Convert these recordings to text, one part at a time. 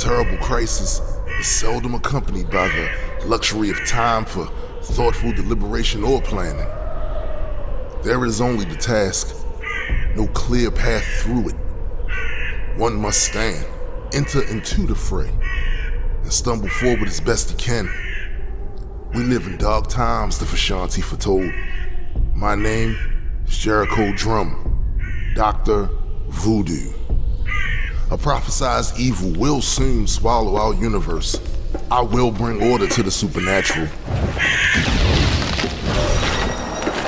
terrible crisis is seldom accompanied by the luxury of time for thoughtful deliberation or planning. There is only the task, no clear path through it. One must stand, enter into the fray, and stumble forward as best he can. We live in dark times, the Fashanti foretold. My name is Jericho Drum, Dr. Voodoo. A prophesized evil will soon swallow our universe. I will bring order to the supernatural.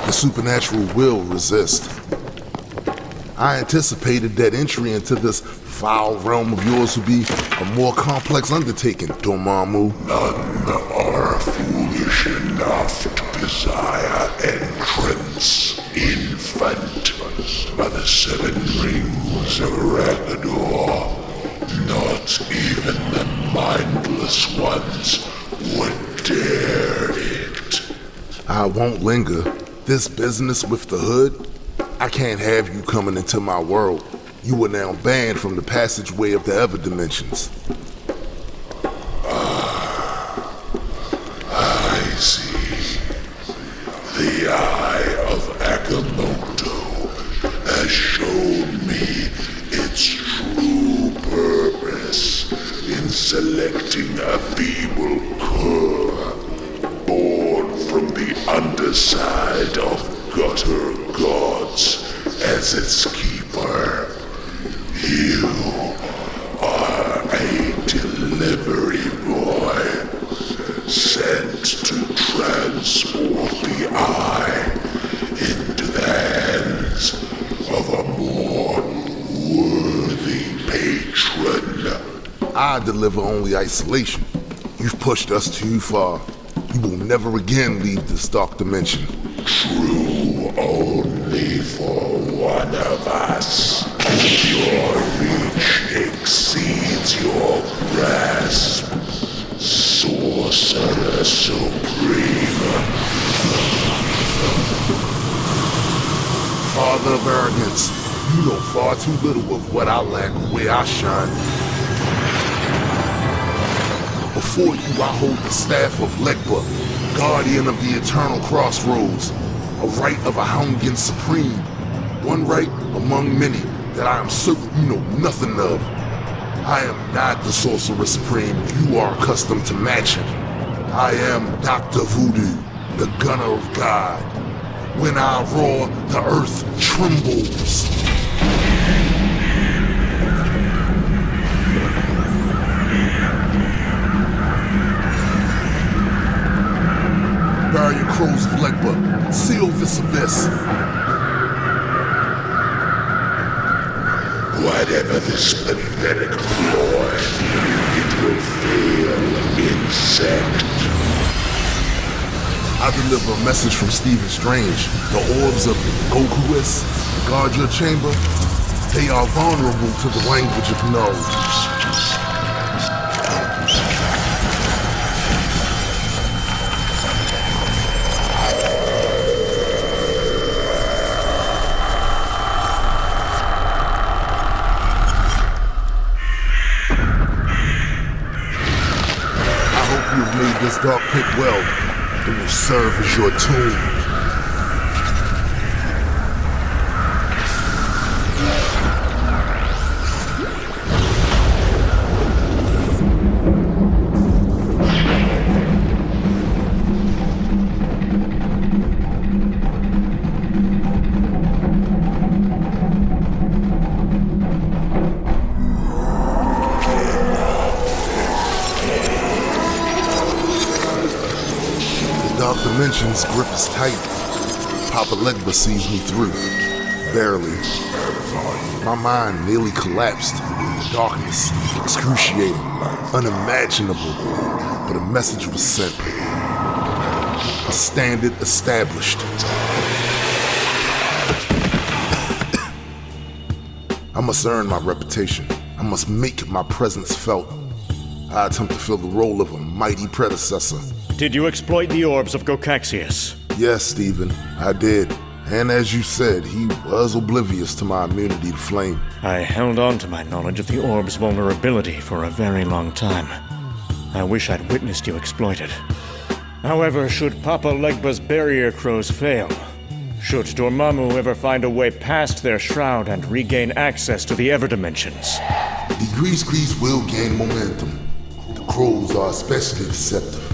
The supernatural will resist. I anticipated that entry into this foul realm of yours would be a more complex undertaking, Dormammu. None are foolish enough to desire entrance, infant, by the 7 rings of Ragnarok. Not even the mindless ones would dare it. I won't linger. This business with the hood, I can't have you coming into my world. You are now banned from the passageway of the other dimensions. I see. The Eye of Agamotto has shown me its true purpose in selecting a feeble core born from the underside of gutter gods as its keeper. You are a delivery boy sent to transport the Eye into the hands of a more worthy patron. I deliver only isolation. You've pushed us too far. You will never again leave this dark dimension. True only for one of us. Your reach exceeds your grasp. Sorcerer Supreme. Father of arrogance, you know far too little of what I lack or where I shine. Before you, I hold the staff of Legba, guardian of the eternal crossroads, a right of a Houngan Supreme, one right among many that I am certain you know nothing of. I am not the Sorcerer Supreme you are accustomed to matching. I am Dr. Voodoo, the gunner of God. When I roar, the earth trembles. Barrier crows of Legba, seal this abyss. Whatever this pathetic ploy, it will fail in sect. I deliver a message from Stephen Strange. The orbs of Gokuis guard your chamber. They are vulnerable to the language of no. You have made this dark pit well. It will serve as your tomb. Dark Dimension's grip is tight. Papa Legba sees me through. Barely. My mind nearly collapsed. The darkness, excruciating, unimaginable. But a message was sent. A standard established. I must earn my reputation. I must make my presence felt. I attempt to fill the role of a mighty predecessor. Did you exploit the orbs of Gokaxius? Yes, Stephen, I did. And as you said, he was oblivious to my immunity to flame. I held on to my knowledge of the orb's vulnerability for a very long time. I wish I'd witnessed you exploit it. However, should Papa Legba's barrier crows fail, should Dormammu ever find a way past their shroud and regain access to the Everdimensions, The Grease will gain momentum. The crows are especially deceptive.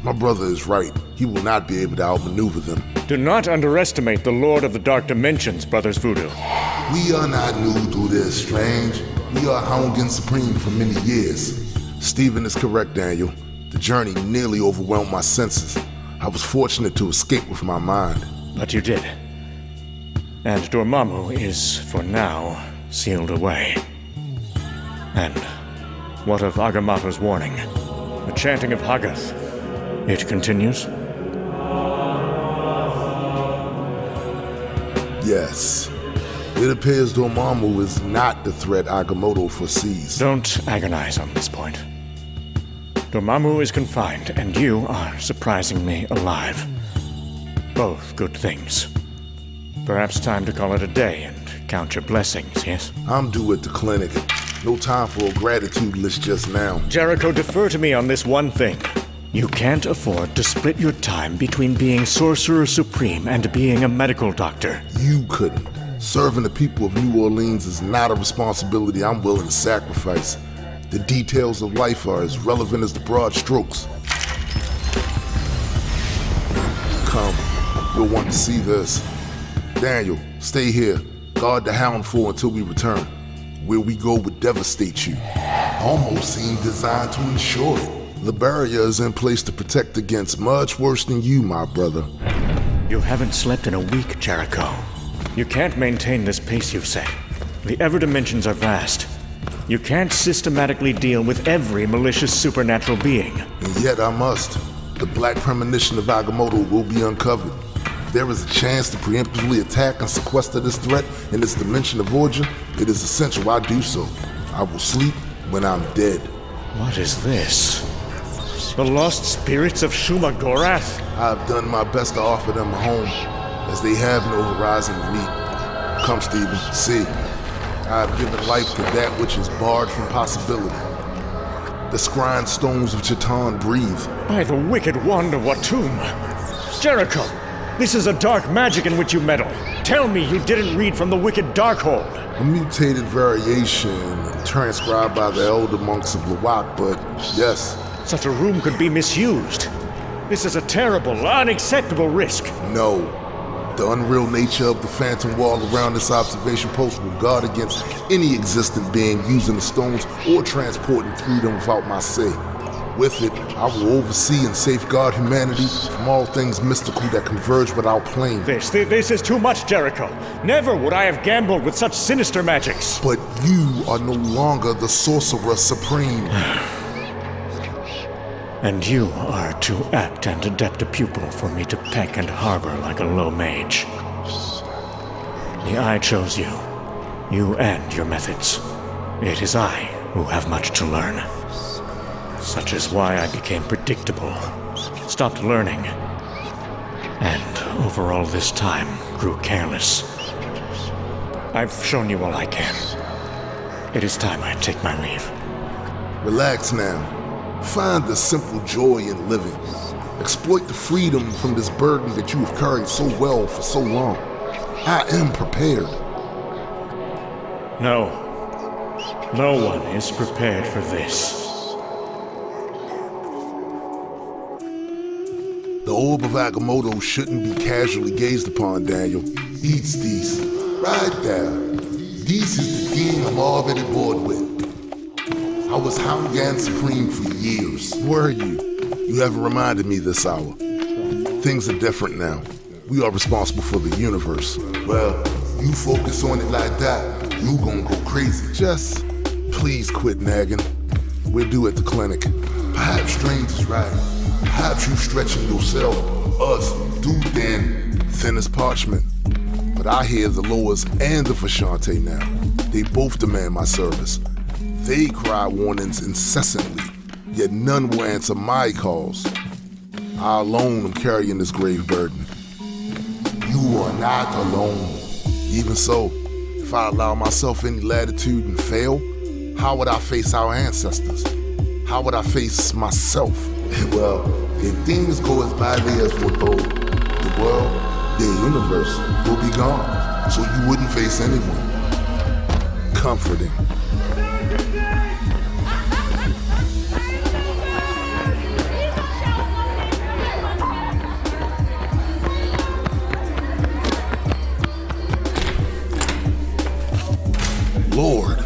My brother is right. He will not be able to outmaneuver them. do not underestimate the Lord of the Dark Dimensions, Brothers Voodoo. We are not new to this, Strange. We are Houngan Supreme for many years. Stephen is correct, Daniel. The journey nearly overwhelmed my senses. I was fortunate to escape with my mind. But you did. And Dormammu is, for now, sealed away. And what of Agamotto's warning? The chanting of Haggath. It continues? Yes. It appears Dormammu is not the threat Agamotto foresees. Don't agonize on this point. Dormammu is confined, and you are surprisingly alive. Both good things. Perhaps time to call it a day and count your blessings, yes? I'm due at the clinic. No time for a gratitude list just now. Jericho, defer to me on this one thing. You can't afford to split your time between being Sorcerer Supreme and being a medical doctor. You couldn't. Serving the people of New Orleans is not a responsibility I'm willing to sacrifice. The details of life are as relevant as the broad strokes. Come, you'll want to see this. Daniel, stay here. Guard the Hound Fort until we return. Where we go would devastate you. Almost seemed designed to ensure it. The barrier is in place to protect against much worse than you, my brother. You haven't slept in a week, Jericho. You can't maintain this pace you've set. The Everdimensions are vast. You can't systematically deal with every malicious supernatural being. And yet I must. The black premonition of Agamotto will be uncovered. If there is a chance to preemptively attack and sequester this threat in this dimension of origin, it is essential I do so. I will sleep when I'm dead. What is this? The lost spirits of Shumagorath? I've done my best to offer them a home, as they have no horizon to meet. Come, Stephen, see. I have given life to that which is barred from possibility. The scrying stones of Chiton breathe. By the wicked wand of Watum! Jericho! This is a dark magic in which you meddle. Tell me you didn't read from the wicked Darkhold. A mutated variation transcribed by the elder monks of Rowat, but yes. Such a room could be misused. This is a terrible, unacceptable risk. No. The unreal nature of the phantom wall around this observation post will guard against any existent being using the stones or transporting through them without my say. With it, I will oversee and safeguard humanity from all things mystical that converge with our plane. This is too much, Jericho. Never would I have gambled with such sinister magics. But you are no longer the Sorcerer Supreme. And you are too apt and adept a pupil for me to peck and harbor like a low mage. I chose you. You and your methods. It is I who have much to learn. Such is why I became predictable, stopped learning, and over all this time grew careless. I've shown you all I can. It is time I take my leave. Relax now. Find the simple joy in living. Exploit the freedom from this burden that you have carried so well for so long. I am prepared. No. No one is prepared for this. The orb of Agamotto shouldn't be casually gazed upon, Daniel. Eats these. Right there. This is the Giem I'm already bored with. I was Houngan Supreme for years. Were you? You haven't reminded me this hour. Things are different now. We are responsible for the universe. Well, you focus on it like that, you gonna go crazy. Just please quit nagging. We're due at the clinic. Perhaps Strange is right. Perhaps you stretching yourself, us, too thin as parchment. But I hear the Loas and the Fashante now. They both demand my service. They cry warnings incessantly, yet none will answer my calls. I alone am carrying this grave burden. You are not alone. Even so, if I allow myself any latitude and fail, how would I face our ancestors? How would I face myself? Well, if things go as badly as foretold, the world, the universe will be gone, so you wouldn't face anyone. Comforting. Lord,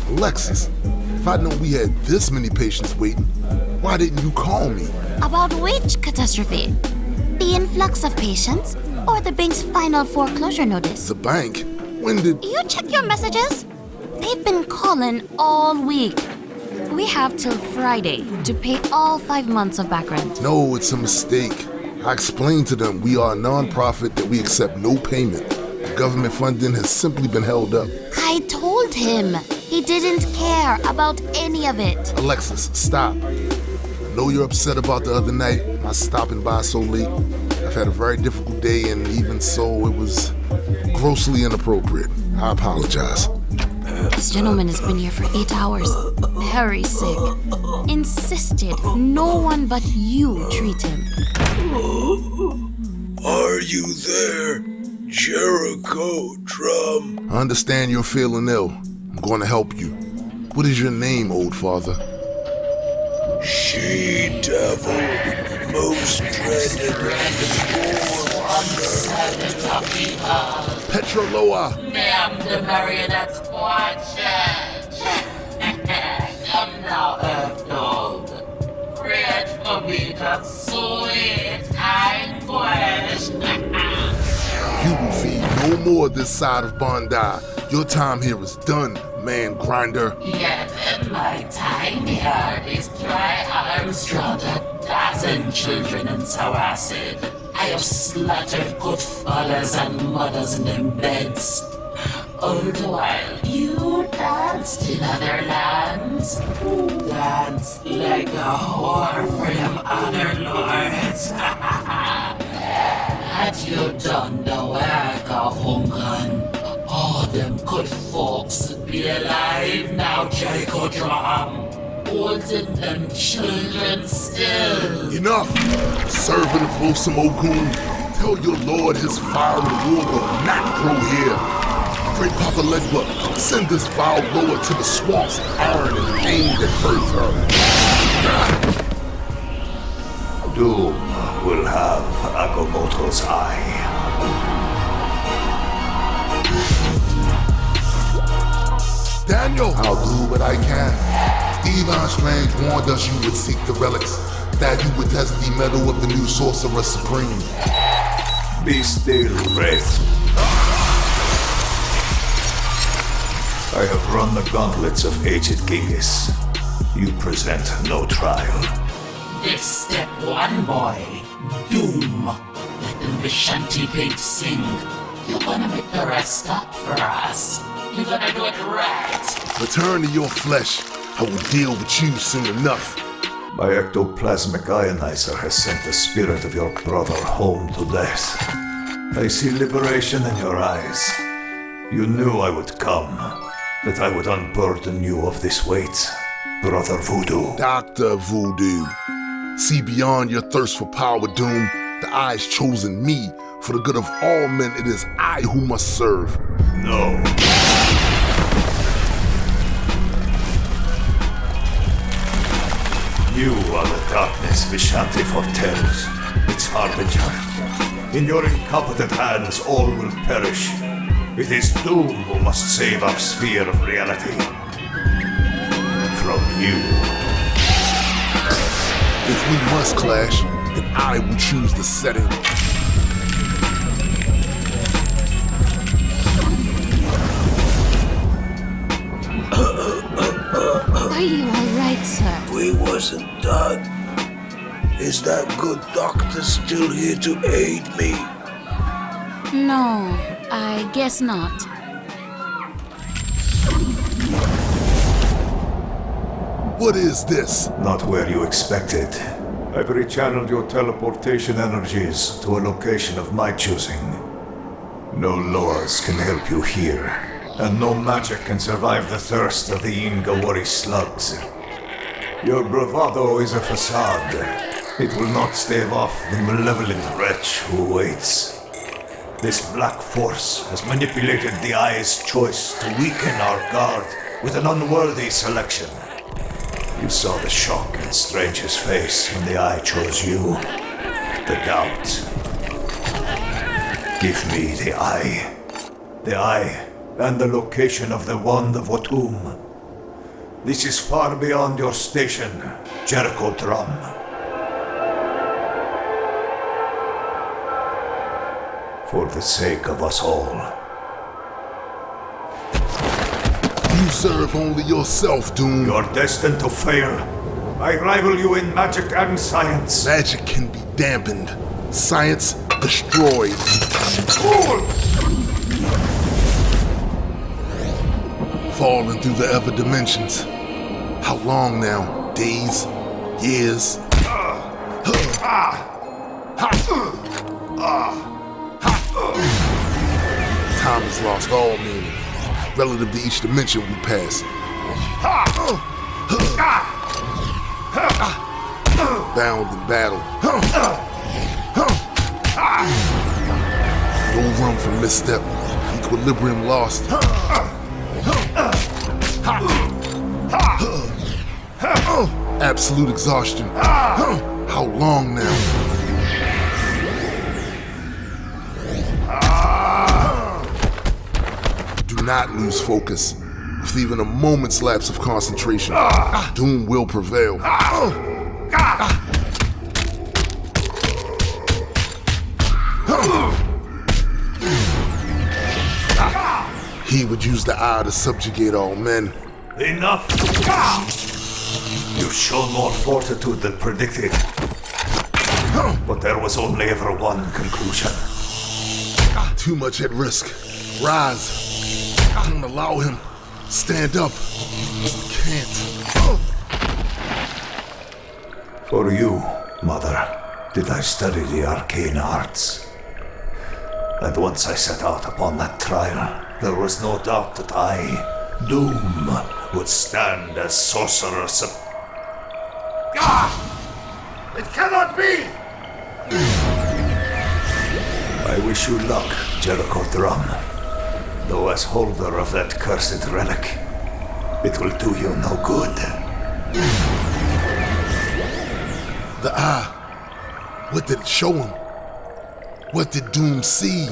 Alexis, if I'd known we had this many patients waiting, why didn't you call me? About which catastrophe? The influx of patients or the bank's final foreclosure notice? The bank? When did... You check your messages? They've been calling all week. We have till Friday to pay all 5 months of back rent. No, it's a mistake. I explained to them we are a non-profit, that we accept no payment. Government funding has simply been held up. I told him. He didn't care about any of it. Alexis, stop. I know you're upset about the other night, my stopping by so late. I've had a very difficult day, and even so, it was grossly inappropriate. I apologize. This gentleman has been here for 8 hours. Very sick. Insisted no one but you treat him. Are you there, Jericho Drum? I understand you're feeling ill. I'm going to help you. What is your name, old father? She-Devil, most dreaded. Petro Loa! Ma'am, the marionette watches. Come now, Earthgold. Create for me that sweet anguish. You will feed no more this side of Bondi. Your time here is done, man grinder. Yet in my tiny heart, these dry arms draw 12 children in sour acid. I have slaughtered good fathers and mothers in them beds. All the while, you danced in other lands. Danced like a whore for them other lords. Had you done the work of Hungan, all them good folks would be alive now, Jericho Drum. Holding them children still. Enough! Servant of wholesome Ogun, tell your lord his foul rule will not grow here. Great Papa Legba, send this foul lower to the swamps of iron and pain that birthed her. Doom will have Agamotto's eye. Daniel! I'll do what I can. Devon Strange warned us you would seek the relics, that you would test the metal of the new Sorcerer Supreme. Be still, Wraith. I have run the gauntlets of aged Genghis. You present no trial. This step one, boy. Doom. Let the Vishanti page sing. You're gonna make the rest stop for us. You're gonna do it right. Return to your flesh. I will deal with you soon enough. My ectoplasmic ionizer has sent the spirit of your brother home to death. I see liberation in your eyes. You knew I would come, that I would unburden you of this weight, Brother Voodoo. Dr. Voodoo. See beyond your thirst for power, Doom. The eye has chosen me. For the good of all men, it is I who must serve. No. You are the darkness Vishanti foretells, its harbinger. In your incompetent hands, all will perish. It is Doom who must save our sphere of reality. From you. If we must clash, then I will choose the setting. Are you alright, sir? We wasn't done. Is that good doctor still here to aid me? No, I guess not. What is this? Not where you expected. I've rechanneled your teleportation energies to a location of my choosing. No laws can help you here, and no magic can survive the thirst of the Ingawari slugs. Your bravado is a facade. It will not stave off the malevolent wretch who waits. This black force has manipulated the Eye's choice to weaken our guard with an unworthy selection. You saw the shock in Strange's face when the Eye chose you. The doubt. Give me the Eye. The Eye and the location of the Wand of Votum. This is far beyond your station, Jericho Drum. For the sake of us all. You serve only yourself, Doom. You're destined to fail. I rival you in magic and science. Magic can be dampened. Science destroyed. Fool! Falling through the ever dimensions. How long now? Days? Years? Time has lost all meaning relative to each dimension we pass. Bound in battle. No room for misstep. Equilibrium lost. Absolute exhaustion. How long now? Do not lose focus. With even a moment's lapse of concentration, Doom will prevail. He would use the Eye to subjugate all men. Enough! You've shown more fortitude than predicted. But there was only ever one conclusion. Too much at risk. Rise. Don't allow him. Stand up. Can't. For you, Mother, did I study the arcane arts. And once I set out upon that trial, there was no doubt that I, Doom, would stand as Sorcerer Supreme. It cannot be! I wish you luck, Jericho Drum. Though as holder of that cursed relic, it will do you no good. The Eye. What did it show him? What did Doom see?